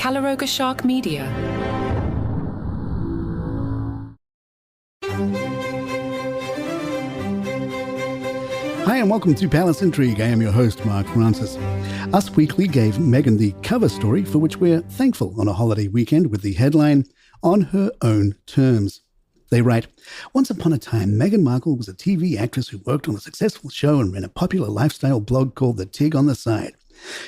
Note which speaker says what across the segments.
Speaker 1: Calaroga Shark Media.
Speaker 2: Hi and welcome to Palace Intrigue. I am your host, Mark Francis. Us Weekly gave Meghan the cover story for which we're thankful on a holiday weekend with the headline, On Her Own Terms. They write, once upon a time, Meghan Markle was a TV actress who worked on a successful show and ran a popular lifestyle blog called The Tig on the Side.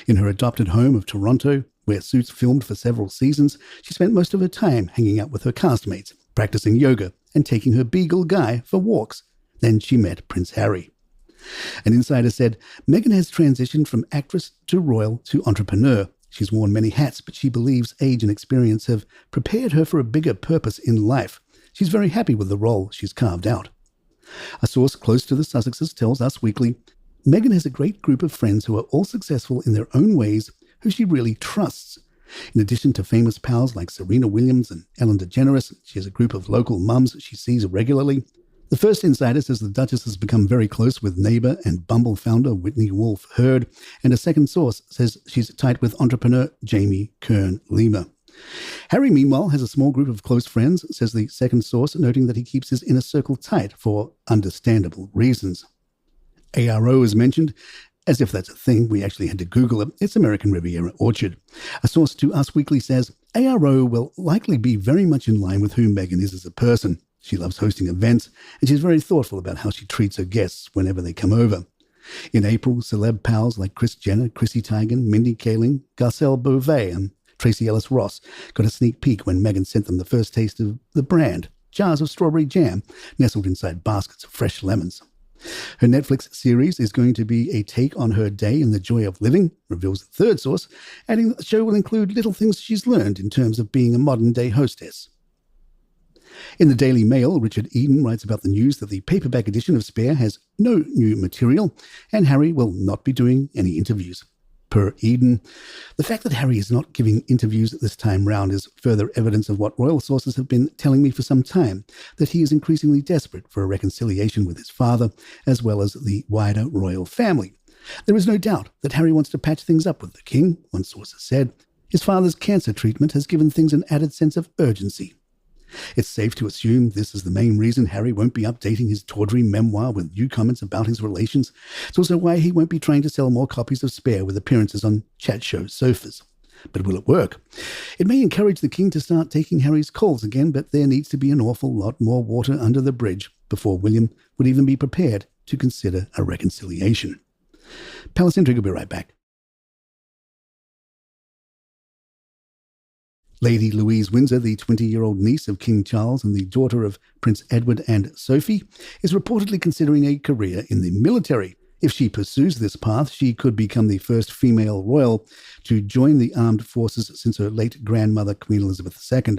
Speaker 2: In her adopted home of Toronto, where Suits filmed for several seasons, she spent most of her time hanging out with her castmates, practicing yoga and taking her beagle Guy for walks. Then she met Prince Harry. An insider said, Meghan has transitioned from actress to royal to entrepreneur. She's worn many hats, but she believes age and experience have prepared her for a bigger purpose in life. She's very happy with the role she's carved out. A source close to the Sussexes tells Us Weekly, Meghan has a great group of friends who are all successful in their own ways, who she really trusts. In addition to famous pals like Serena Williams and Ellen DeGeneres, she has a group of local mums she sees regularly. The first insider says the Duchess has become very close with neighbour and Bumble founder Whitney Wolfe Herd, and a second source says she's tight with entrepreneur Jamie Kern-Lima. Harry, meanwhile, has a small group of close friends, says the second source, noting that he keeps his inner circle tight for understandable reasons. ARO is mentioned, as if that's a thing. We actually had to Google it. It's American Riviera Orchard. A source to Us Weekly says, ARO will likely be very much in line with who Meghan is as a person. She loves hosting events, and she's very thoughtful about how she treats her guests whenever they come over. In April, celeb pals like Kris Jenner, Chrissy Teigen, Mindy Kaling, Garcelle Beauvais, and Tracy Ellis Ross got a sneak peek when Meghan sent them the first taste of the brand, jars of strawberry jam nestled inside baskets of fresh lemons. Her Netflix series is going to be a take on her day in the joy of living, reveals the third source, adding that the show will include little things she's learned in terms of being a modern-day hostess. In the Daily Mail, Richard Eden writes about the news that the paperback edition of Spare has no new material, and Harry will not be doing any interviews. Per Eden, the fact that Harry is not giving interviews this time round is further evidence of what royal sources have been telling me for some time, that he is increasingly desperate for a reconciliation with his father, as well as the wider royal family. There is no doubt that Harry wants to patch things up with the king, one source has said. His father's cancer treatment has given things an added sense of urgency. It's safe to assume this is the main reason Harry won't be updating his tawdry memoir with new comments about his relations. It's also why he won't be trying to sell more copies of Spare with appearances on chat show sofas. But will it work? It may encourage the king to start taking Harry's calls again, but there needs to be an awful lot more water under the bridge before William would even be prepared to consider a reconciliation. Palace Intrigue will be right back. Lady Louise Windsor, the 20-year-old niece of King Charles and the daughter of Prince Edward and Sophie, is reportedly considering a career in the military. If she pursues this path, she could become the first female royal to join the armed forces since her late grandmother, Queen Elizabeth II.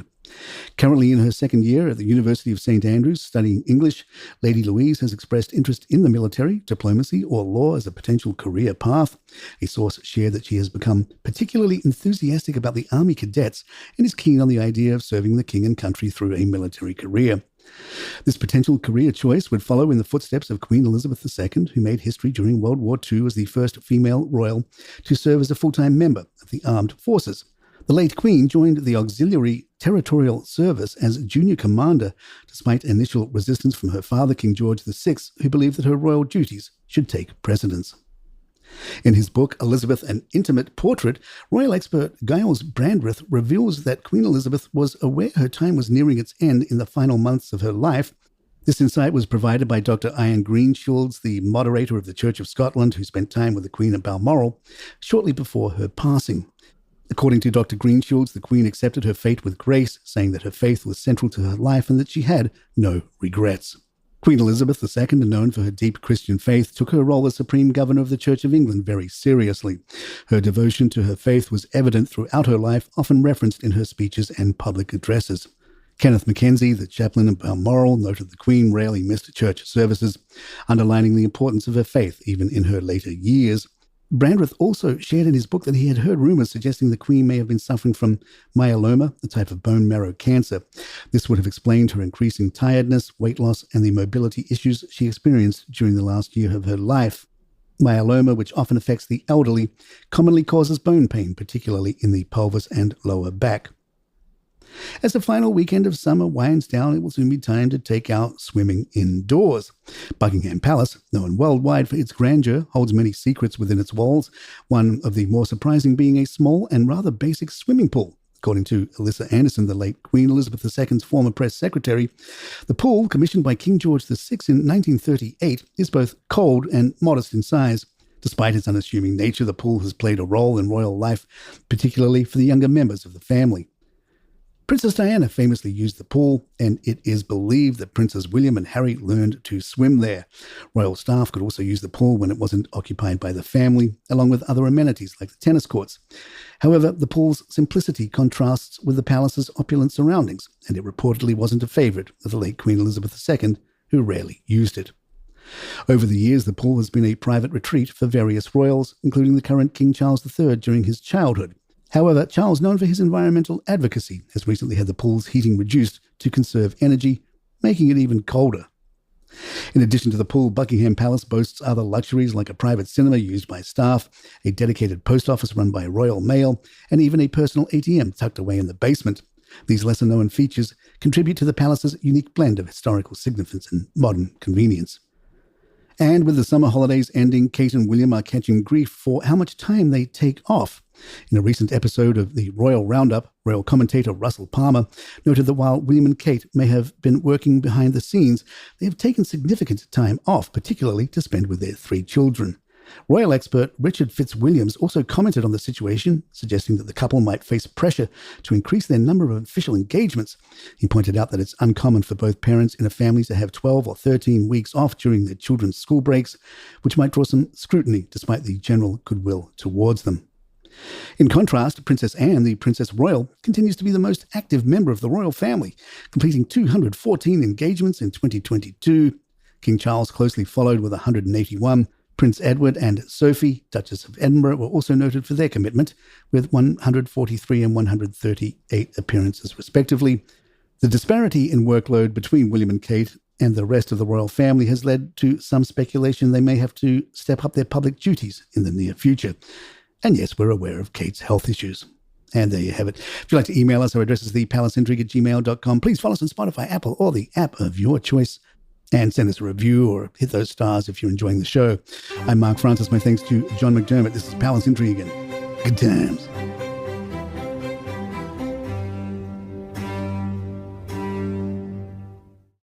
Speaker 2: Currently in her second year at the University of St. Andrews studying English, Lady Louise has expressed interest in the military, diplomacy, or law as a potential career path. A source shared that she has become particularly enthusiastic about the army cadets and is keen on the idea of serving the king and country through a military career. This potential career choice would follow in the footsteps of Queen Elizabeth II, who made history during World War II as the first female royal to serve as a full-time member of the armed forces. The late Queen joined the Auxiliary Territorial Service as junior commander, despite initial resistance from her father, King George VI, who believed that her royal duties should take precedence. In his book, Elizabeth, An Intimate Portrait, royal expert Giles Brandreth reveals that Queen Elizabeth was aware her time was nearing its end in the final months of her life. This insight was provided by Dr. Ian Greenshields, the moderator of the Church of Scotland, who spent time with the Queen at Balmoral shortly before her passing. According to Dr. Greenshields, the Queen accepted her fate with grace, saying that her faith was central to her life and that she had no regrets. Queen Elizabeth II, known for her deep Christian faith, took her role as Supreme Governor of the Church of England very seriously. Her devotion to her faith was evident throughout her life, often referenced in her speeches and public addresses. Kenneth Mackenzie, the chaplain of Balmoral, noted the Queen rarely missed church services, underlining the importance of her faith even in her later years. Brandreth also shared in his book that he had heard rumors suggesting the Queen may have been suffering from myeloma, a type of bone marrow cancer. This would have explained her increasing tiredness, weight loss, and the mobility issues she experienced during the last year of her life. Myeloma, which often affects the elderly, commonly causes bone pain, particularly in the pelvis and lower back. As the final weekend of summer winds down, it will soon be time to take out swimming indoors. Buckingham Palace, known worldwide for its grandeur, holds many secrets within its walls, one of the more surprising being a small and rather basic swimming pool. According to Alyssa Anderson, the late Queen Elizabeth II's former press secretary, the pool, commissioned by King George VI in 1938, is both cold and modest in size. Despite its unassuming nature, the pool has played a role in royal life, particularly for the younger members of the family. Princess Diana famously used the pool, and it is believed that Princes William and Harry learned to swim there. Royal staff could also use the pool when it wasn't occupied by the family, along with other amenities like the tennis courts. However, the pool's simplicity contrasts with the palace's opulent surroundings, and it reportedly wasn't a favorite of the late Queen Elizabeth II, who rarely used it. Over the years, the pool has been a private retreat for various royals, including the current King Charles III during his childhood. However, Charles, known for his environmental advocacy, has recently had the pool's heating reduced to conserve energy, making it even colder. In addition to the pool, Buckingham Palace boasts other luxuries like a private cinema used by staff, a dedicated post office run by Royal Mail, and even a personal ATM tucked away in the basement. These lesser-known features contribute to the palace's unique blend of historical significance and modern convenience. And with the summer holidays ending, Kate and William are catching grief for how much time they take off. In a recent episode of the Royal Roundup, royal commentator Russell Palmer noted that while William and Kate may have been working behind the scenes, they have taken significant time off, particularly to spend with their 3 children. Royal expert Richard Fitzwilliams also commented on the situation, suggesting that the couple might face pressure to increase their number of official engagements. He pointed out that it's uncommon for both parents in a family to have 12 or 13 weeks off during their children's school breaks, which might draw some scrutiny despite the general goodwill towards them. In contrast, Princess Anne, the Princess Royal, continues to be the most active member of the royal family, completing 214 engagements in 2022. King Charles closely followed with 181. Prince Edward and Sophie, Duchess of Edinburgh, were also noted for their commitment, with 143 and 138 appearances respectively. The disparity in workload between William and Kate and the rest of the royal family has led to some speculation they may have to step up their public duties in the near future. And yes, we're aware of Kate's health issues. And there you have it. If you'd like to email us, our address is thepalaceintrigue@gmail.com. Please follow us on Spotify, Apple, or the app of your choice. And send us a review or hit those stars if you're enjoying the show. I'm Mark Francis. My thanks to John McDermott. This is Palace Intrigue and good times.